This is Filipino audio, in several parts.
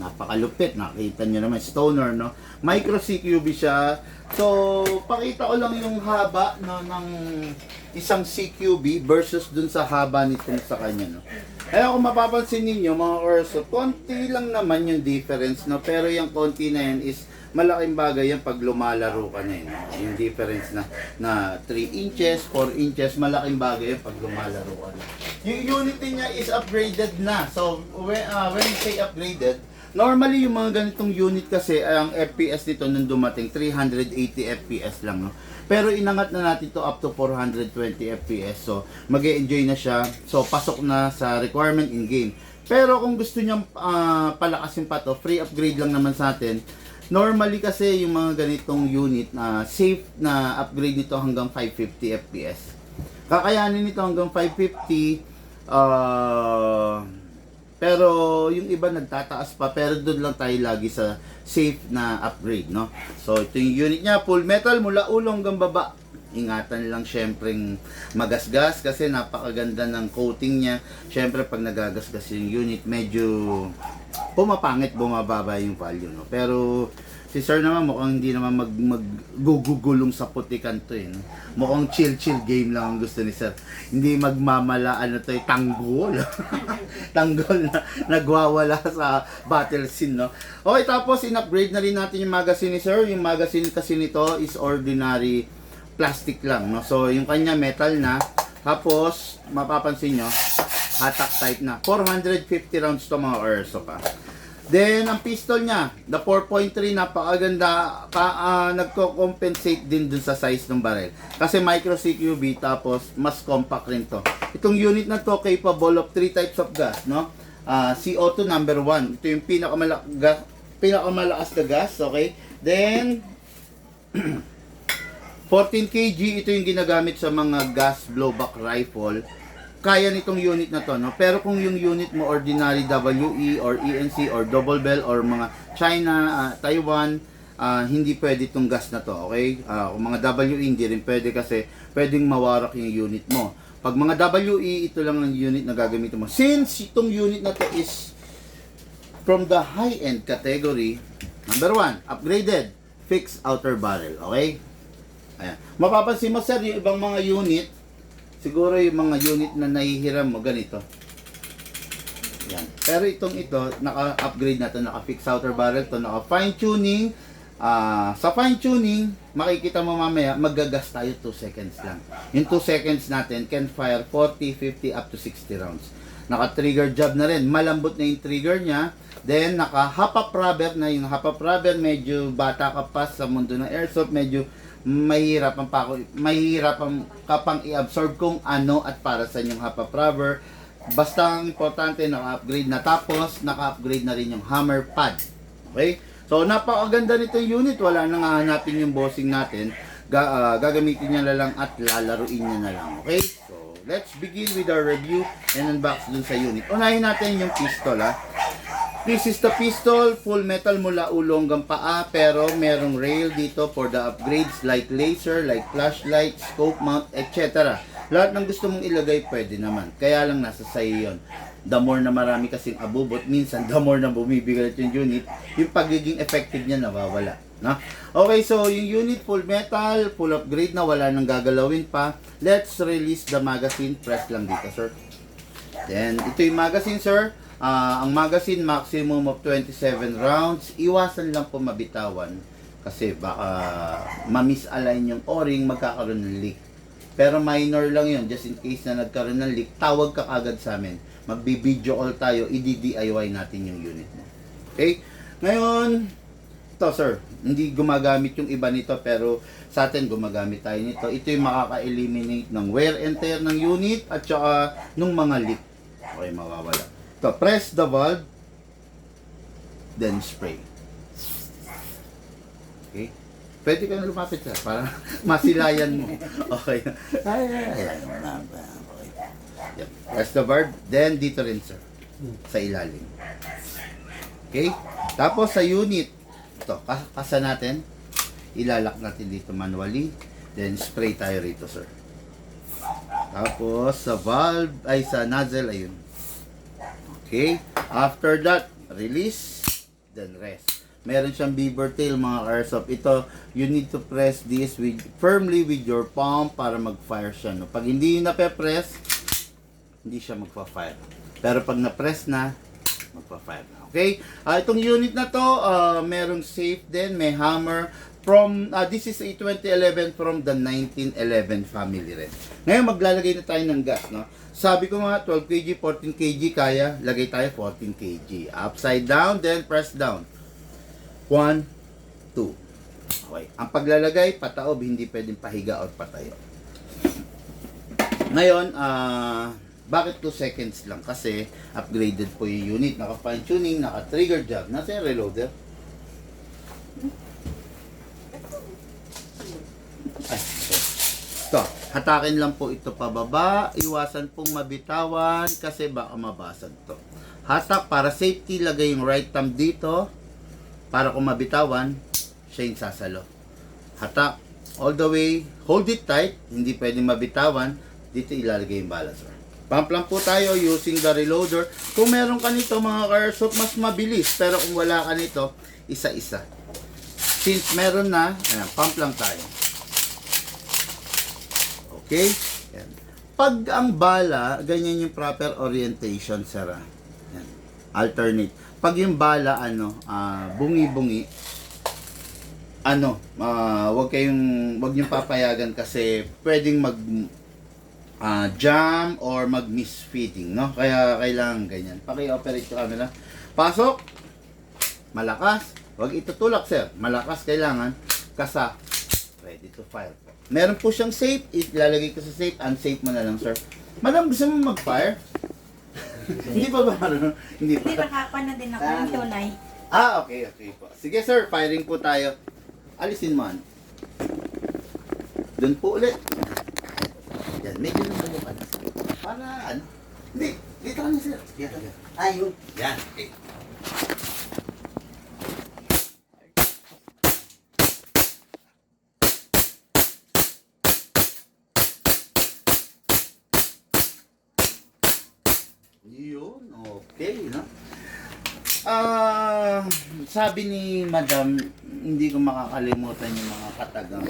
Napakalupit, nakita nyo naman, stoner, no? Micro CQB siya. So, pakita ko lang yung haba, no, ng isang CQB versus dun sa haba nito sa kanya, no? Kaya kung mapapansin ninyo, mga Orso, konti lang naman yung difference, no? Pero yung konti na yan is malaking bagay yan pag lumalaro ka na yun. Yung difference na 3 inches, 4 inches, malaking bagay yan pag lumalaro ka na. Yung unit niya is upgraded na. So, when you say upgraded, normally yung mga ganitong unit kasi, ang FPS nito nung dumating, 380 FPS lang, no? Pero inangat na natin to up to 420 FPS. So, mag-e-enjoy na siya. So, pasok na sa requirement in-game. Pero kung gusto nyo palakasin pa to, free upgrade lang naman sa atin. Normally kasi yung mga ganitong unit na safe na upgrade nito hanggang 550 FPS. Kakayanin nito hanggang 550. Pero yung iba nagtataas pa, pero doon lang tayo lagi sa safe na upgrade, no? So ito yung unit niya, full metal mula ulo hanggang baba. Ingatan lang syempreng magasgas kasi napakaganda ng coating niya. Syempre pag nagagasgas yung unit, medyo pumapangit, bumababa yung value, no? Pero si sir naman mukhang hindi naman maggugugulong sa putikan to, no? Mukhang chill game lang ang gusto ni sir. Hindi magmamala, tanggol. Tanggol na nagwawala sa battle scene, no? Okay, tapos in-upgrade na rin natin yung magazine ni sir. Yung magazine kasi nito is ordinary plastic lang, no? So yung kanya metal na. Tapos mapapansin nyo, hatak type na. 450 rounds to, mga Orso pa. Then, ang pistol niya, the 4.3, napakaganda, nagko-compensate din dun sa size ng barrel. Kasi micro CQB, tapos mas compact rin to. Itong unit na to, capable of 3 types of gas, no? CO2 number 1. Ito yung pinakamalakas na gas, okay? Then, 14 kg, ito yung ginagamit sa mga gas blowback rifle. Kaya nitong unit na to, no? Pero kung yung unit mo ordinary WE or ENC or double bell or mga China, Taiwan, hindi pwede itong gas na to, okay? Kung mga WE hindi rin pwede kasi pwedeng mawarak yung unit mo. Pag mga WE, ito lang ang unit na gagamitin mo. Since itong unit na to is from the high-end category, number 1, upgraded, fixed outer barrel, okay? Ayan. Mapapansin mo sir, yung ibang mga unit, siguro yung mga unit na nahihiram mo, ganito. Yan. Pero ito, naka-upgrade na to, naka-fix outer barrel to, naka-fine tuning. Sa fine tuning, makikita mo mamaya, magagas tayo 2 seconds lang. Yung 2 seconds natin can fire 40, 50, up to 60 rounds. Naka-trigger job na rin, malambot na yung trigger niya. Then, naka-hop-up rubber na, yung hop-up rubber, medyo bata ka pa sa mundo ng airsoft, medyo mahirap ka pang i-absorb kung ano at para sa inyong hop-up rubber. Basta ang importante, naka-upgrade na, tapos naka-upgrade na rin yung hammer pad. Okay? So, napakaganda nito yung unit. Wala nang hahanapin yung bossing natin. Gagamitin niya na lang at lalaruin niya na lang. Okay? So, let's begin with our review and unbox dun sa unit. Unahin natin yung pistol, ha. This is the pistol, full metal mula ulo hanggang paa, pero merong rail dito for the upgrades like laser, like flashlight, scope mount, etc. Lahat ng gusto mong ilagay pwede naman. Kaya lang nasa sa'yo yun. The more na marami kasing abubot, minsan the more na bumibigat yung unit, yung pagiging effective niya nawawala. No? Okay, so yung unit full metal, full upgrade na, wala nang gagalawin pa. Let's release the magazine. Press lang dito, sir. Then, ito yung magazine, sir. Ang magazine, maximum of 27 rounds. Iwasan lang po mabitawan kasi baka ma-misalign yung o-ring, magkakaroon ng leak. Pero minor lang yun, just in case na nagkaroon ng leak, tawag ka kagad sa amin. Magbi-video call tayo, i-DIY natin yung unit mo. Okay? Ngayon, ito sir, hindi gumagamit yung iba nito, pero sa atin gumagamit tayo nito. Ito yung makaka-eliminate ng wear and tear ng unit at saka nung mga leak. Okay, mawawala. So, press the valve, then spray. Okay? Pwede ka na lumapit sir, para masilayan mo. Okay. Yep. Press the valve, then dito rin sir, sa ilalim. Okay? Tapos sa unit, ito, kasa natin, ilalak natin dito manually, then spray tayo rito sir. Tapos sa valve, ay sa nozzle, ayun. Okay, after that, release. then rest. Meron siyang beaver tail mga ka-airsoft. Ito, you need to press this firmly with your palm para mag-fire siya. No? Pag hindi yun nape-press, hindi siya magpa-fire. Pero pag na-press na, magpa-fire na. Okay? Itong unit na to, merong safe din, may hammer. This is a 2011 from the 1911 family rin. Ngayon, maglalagay na tayo ng gas. No? Sabi ko nga, 12 kg, 14 kg, kaya, lagay tayo 14 kg. Upside down, then press down. 1, 2. Okay. Ang paglalagay, pataob, hindi pwedeng pahiga or patayo. Ngayon, bakit 2 seconds lang? Kasi upgraded po yung unit. Naka-fine tuning, naka-trigger job. Nasa yung reloader? Ay, okay. Ito, hatakin lang po ito pababa. Iwasan pong mabitawan kasi baka mabasag to. Hatak para safety, lagay yung right thumb dito. Para kung mabitawan, siya yung sasalo. Hatak all the way. Hold it tight. Hindi pwedeng mabitawan. Dito ilalagay yung bala, sir. Pump lang po tayo using the reloader. Kung meron ka nito mga ka-airsoft, mas mabilis. Pero kung wala ka nito, isa-isa. Since meron na, ayan, pump lang tayo. Okay? Ayan. Pag ang bala, ganyan yung proper orientation, sir. Ayan. Alternate. Pag yung bala, bungi-bungi, wag niyong papayagan kasi pwedeng jam or mag-misfitting, no? Kaya kailangan ganyan. Paki-operate yung camera. Pasok. Malakas. Wag itutulak, sir. Malakas kailangan. Kasa. Ready to fire. Meron po siyang safe. Ilalagay ko sa safe. Unsafe mo na lang, sir. Madam, gusto mo mag-fire? Hindi pa ba? Hindi pa. Hindi, nakakuha na din ako ng tunay. Okay po. Sige, sir. Firing po tayo. Alisin mo. Doon po ulit. Yan, medyo naman ka na. Para, Hindi, dito ka na, sir. Dito ka. Ayun. Yan, okay. Yun, okay, no? Sabi ni Madam, hindi ko makakalimutan yung mga katagang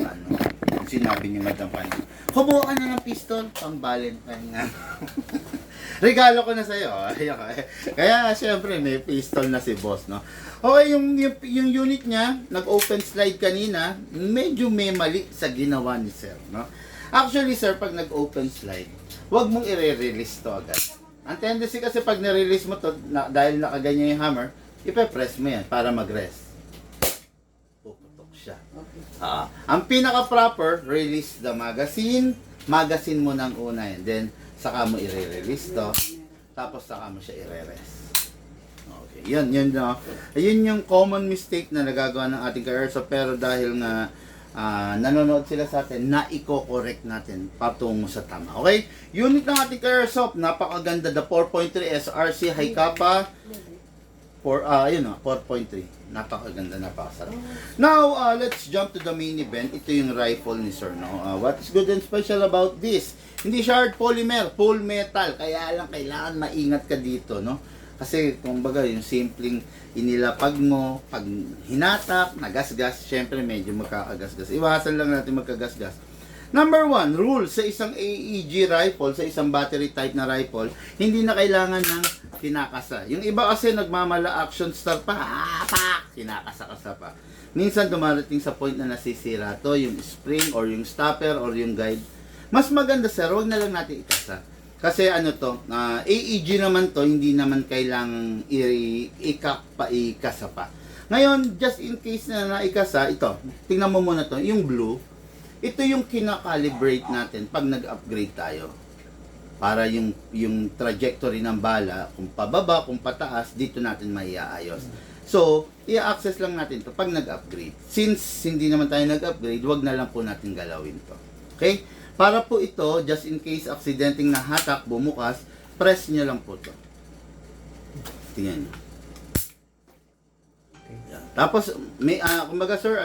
sinabi ni Madam Fanny. Kumuha ka na ng pistol, pang Valentine nga. Regalo ko na sa'yo. Kaya, syempre, may pistol na si boss, no? Okay, yung unit niya, nag-open slide kanina, medyo may mali sa ginawa ni sir, no? Actually, sir, pag nag-open slide, huwag mong i-release to agad. Ang tendency kasi pag na-release mo to, dahil nakaganyan yung hammer, ipe-press mo yan para mag-rest. Puputok siya. Ang pinaka-proper, release the magazine. Magazine mo ng una yan. Then, saka mo i-release to. Tapos, saka mo siya i-rest. Okay. Yun yung common mistake na nagagawa ng ating ka-airsoft. Pero dahil nga, nanonood sila sa atin, na i-correct natin patungo sa tama. Okay? Unit ng ating ka-airsoft, napakaganda. The 4.3 SRC High Kappa. 4.3. Napakaganda, napakasarap. Now, let's jump to the main event. Ito yung rifle ni sir, no? What is good and special about this? Hindi siya hard polymer, full metal. Kaya lang kailangan maingat ka dito, no? Kasi, kumbaga, yung simpleng inilapag mo, pag hinatak, nagasgas, syempre medyo magkakagasgas. Iwasan lang natin magkagasgas. Number 1, rule sa isang AEG rifle, sa isang battery type na rifle, hindi na kailangan ng kinakasa. Yung iba kasi nagmamala action star pa, kinakasa-kasa pa. Minsan dumarating sa point na nasisira to, yung spring or yung stopper or yung guide. Mas maganda sir, wag na lang natin ikasa. Kasi AEG naman to, hindi naman kailangang ikasa pa. Ngayon, just in case na naikasa, ito, tingnan mo muna to, yung blue, ito yung kinakalibrate natin pag nag-upgrade tayo. Para yung trajectory ng bala, kung pababa, kung pataas, dito natin maiaayos. So, i-access lang natin to pag nag-upgrade. Since hindi naman tayo nag-upgrade, wag na lang po natin galawin to. Okay? Para po ito, just in case accidenting nahatak, bumukas, press nyo lang po to. Tingnan nyo. Yan. Tapos, kumbaga sir,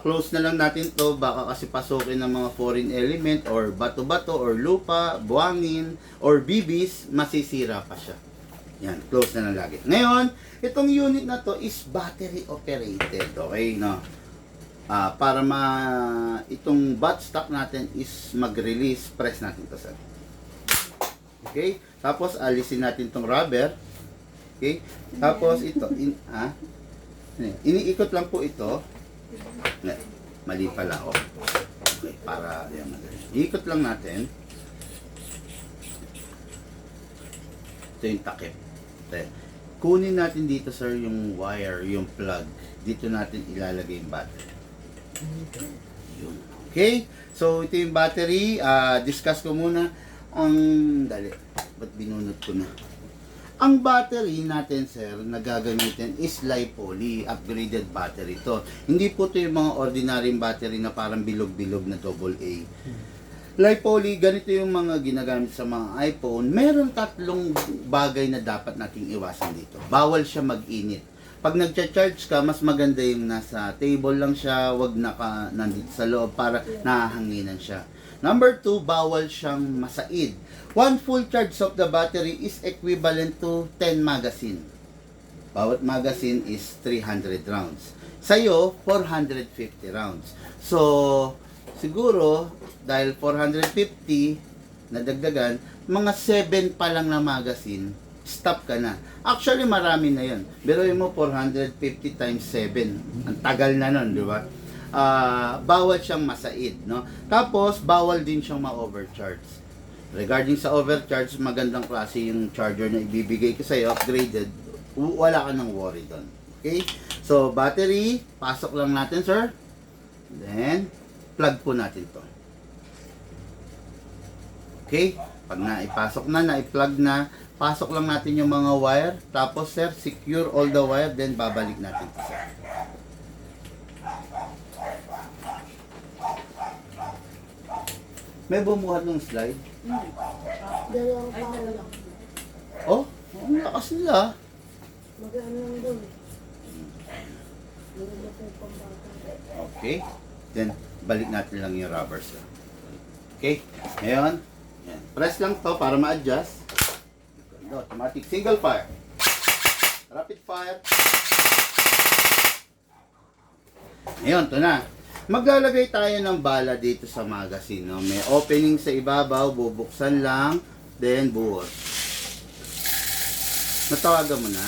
close na lang natin to, baka kasi pasukin ng mga foreign element or bato-bato or lupa, buhangin or bibis, masisira pa siya. Yan, close na lang lagi. Ngayon, itong unit na to is battery operated. Okay, no? Para itong butt stock natin is mag-release, press natin to, sir. Okay? Tapos, alisin natin tong rubber. Okay? Tapos, ito, iniikot lang po ito. Mali pala, oh. Okay, para, yan, iikot lang natin. Ito yung takip. Kunin natin dito, sir, yung wire, yung plug. Dito natin ilalagay yung battery. Yun. Okay? So, ito yung battery. Discuss ko muna ang... Dali. Ba't binunod ko na? Ang battery natin, sir, na gagamitin is Li-Poly. Upgraded battery to. Hindi po ito yung mga ordinary battery na parang bilog-bilog na AA. Li-Poly, ganito yung mga ginagamit sa mga iPhone. Meron 3 bagay na dapat nating iwasan dito. Bawal siya mag-init. Pag nagcha-charge ka, mas maganda yung nasa table lang siya, wag nandito sa loob para nahahanginan siya. Number 2, bawal siyang masaid. 1 full charge of the battery is equivalent to 10 magazine. Bawat magazine is 300 rounds. Sa'yo, 450 rounds. So, siguro, dahil 450 nadagdagan, mga 7 pa lang na magazine, stop ka na. Actually, marami na yun. Biruin mo, 450 times 7. Ang tagal na nun, di ba? Bawal siyang masaid, no? Tapos, bawal din siyang ma-overcharge. Regarding sa overcharge, magandang klase yung charger na ibibigay ko sa'yo, upgraded. Wala ka nang worry doon. Okay? So, battery, pasok lang natin, sir. Then, plug po natin to. Okay? Pag naipasok na, naiplug na, pasok lang natin yung mga wire. Tapos, sir, secure all the wire. Then, babalik natin to, sir. May bumuhat ng slide? Dalawang pao lang. Oh, ang lakas nila. Mag-ano lang doon. Maganda po yung pambata. Okay. Then, balik natin lang yung rubber, sir. Okay. Ngayon, yan. Press lang to para ma-adjust. Automatic single fire. Rapid fire. Ngayon, ito na. Maglalagay tayo ng bala dito sa magazine. No? May opening sa ibabaw, bubuksan lang, then buhos. Natawagan mo na.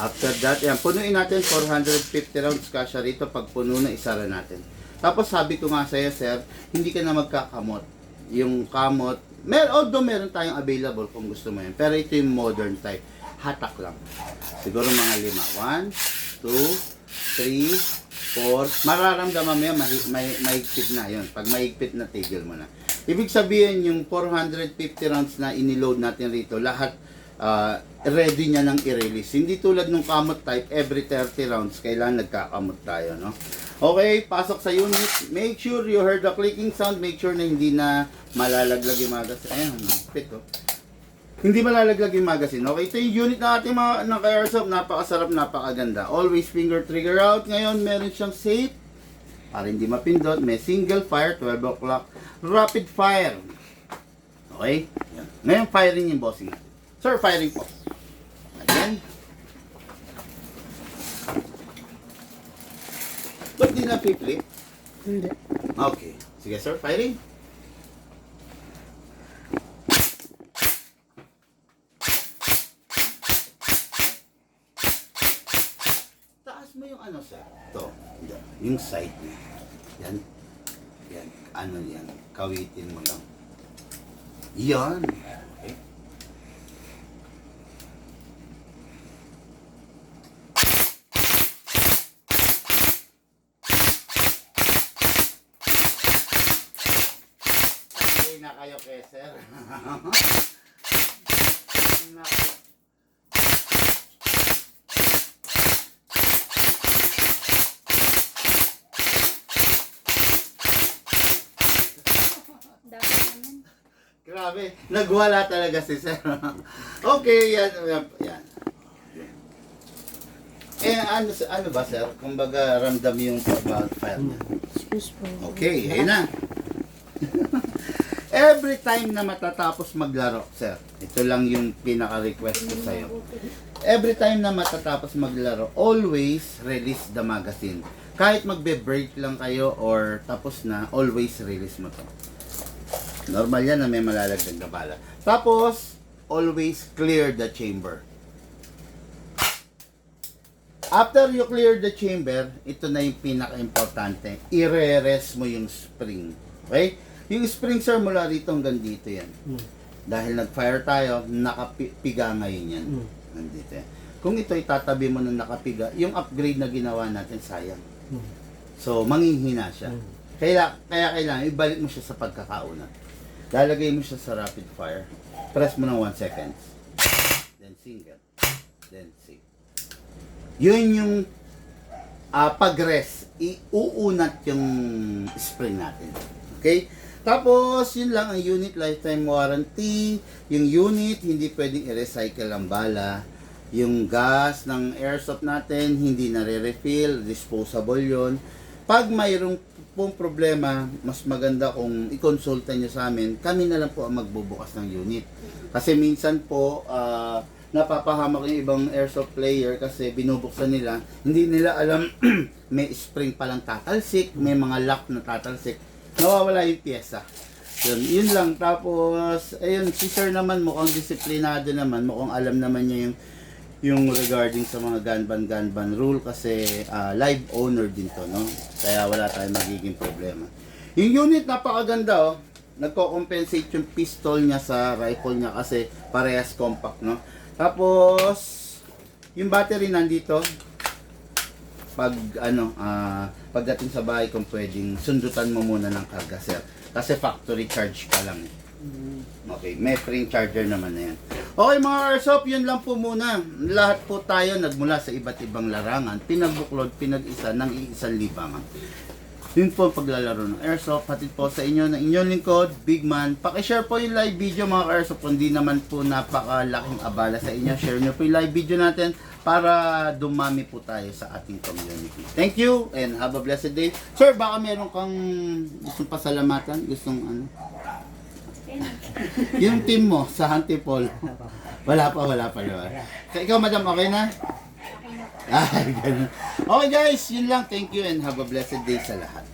After that, yan, punuin natin 450 rounds kasya rito. Pag puno na, isara natin. Tapos sabi ko nga sa'yo, sir, hindi ka na magkakamot. Yung kamot, although meron tayong available kung gusto mo yan. Pero ito yung modern type. Hatak lang. Siguro mga 5. 1, 2, 3, 4. Mararamdaman mo yan, mahigpit na yun. Pag mahigpit na, tigil mo na. Ibig sabihin, yung 450 rounds na iniload natin rito, lahat ready niya nang i-release. Hindi tulad ng kamot type, every 30 rounds, kailangan nagkakamot tayo, no? Okay, pasok sa unit. Make sure you heard the clicking sound. Make sure na hindi na malalaglag yung magazine. Ayan, higpit, oh. Hindi malalaglag yung magazine. Okay, ito yung unit na ating mga naka-airsoft. Napakasarap, napakaganda. Always finger trigger out. Ngayon, meron siyang safe. Para hindi mapindot. May single fire, 12 o'clock. Rapid fire. Okay? Yan. Ngayon, firing yung bossing. Sir, firing po. Again. Ba't di na flip? Hindi. Okay. Sige, sir, firing. Taas mo yung ano, sir? Ito. Yung side niya. Yan. Yan. Ano yan? Kawitin mo lang. Yan. Okay. Okay na kayo, sir. Grabe, nagwala talaga si sir. Okay, yan. Ano ba, sir? Kumbaga, ramdam yung about fire niya. Excuse po. Okay, ayun na. Every time na matatapos maglaro, sir, ito lang yung pinaka-request ko sa'yo. Every time na matatapos maglaro, always release the magazine. Kahit magbe-break lang kayo or tapos na, always release mo to. Normal yan na may malalagdag na bala. Tapos, always clear the chamber. After you clear the chamber, ito na yung pinaka-importante. I-re-rest mo yung spring. Okay? Yung spring, sir, mula rito hanggang dito yan. Dahil nag-fire tayo, nakapiga ngayon yan. Nandito yan. Kung ito itatabi mo na nakapiga, yung upgrade na ginawa natin, sayang. So, manghihina siya. Kaya kailangan, ibalik mo siya sa pagkakauna. Lalagay mo siya sa rapid fire. Press mo ng 1 seconds. Then single. Then sig. Yun yung pag-rest. Iuunat yung spring natin. Okay? Tapos, yun lang ang unit lifetime warranty. Yung unit, hindi pwedeng i-recycle ang bala. Yung gas ng airsoft natin, hindi nare-refill, disposable yon. Pag mayroong pong problema, mas maganda kung i-consulta nyo sa amin, kami na lang po ang magbubukas ng unit. Kasi minsan po, napapahamak yung ibang airsoft player kasi binubuksan nila, hindi nila alam may spring palang tatalsik, may mga lock na tatalsik, nawawala yung pyesa. Yun lang. Tapos, ayun, si sir naman mukhang disiplinado naman, mukhang alam naman niya yung regarding sa mga gun rule kasi live owner din to, no? Kaya wala tayong magiging problema. Yung unit napakaganda, oh. Nagko-compensate yung pistol niya sa rifle niya kasi parehas compact, no? Tapos yung battery nandito. Pagdating sa bahay kung pwedeng sundutan mo muna ng karga, sir. Kasi factory charge ka lang. Okay, may free charger naman na yan. Okay mga airsoft, yun lang po muna. Lahat po tayo nagmula sa iba't ibang larangan, pinagbuklod, pinag-isa ng iisang libangan. Yun po ang paglalaro ng airsoft. Hatid po sa inyo ng inyong lingkod, Big Man. Pakishare po yung live video mga airsoft. Kung di naman po napakalaking abala sa inyo, share nyo po yung live video natin para dumami po tayo sa ating community. Thank you and have a blessed day. Sir, baka meron kang gustong pasalamatan? Gustong ano? Yung team mo sa Hantipol. Wala pa naman. Ikaw, madam, okay na? Ay, ganun. Okay guys, yun lang. Thank you and have a blessed day sa lahat.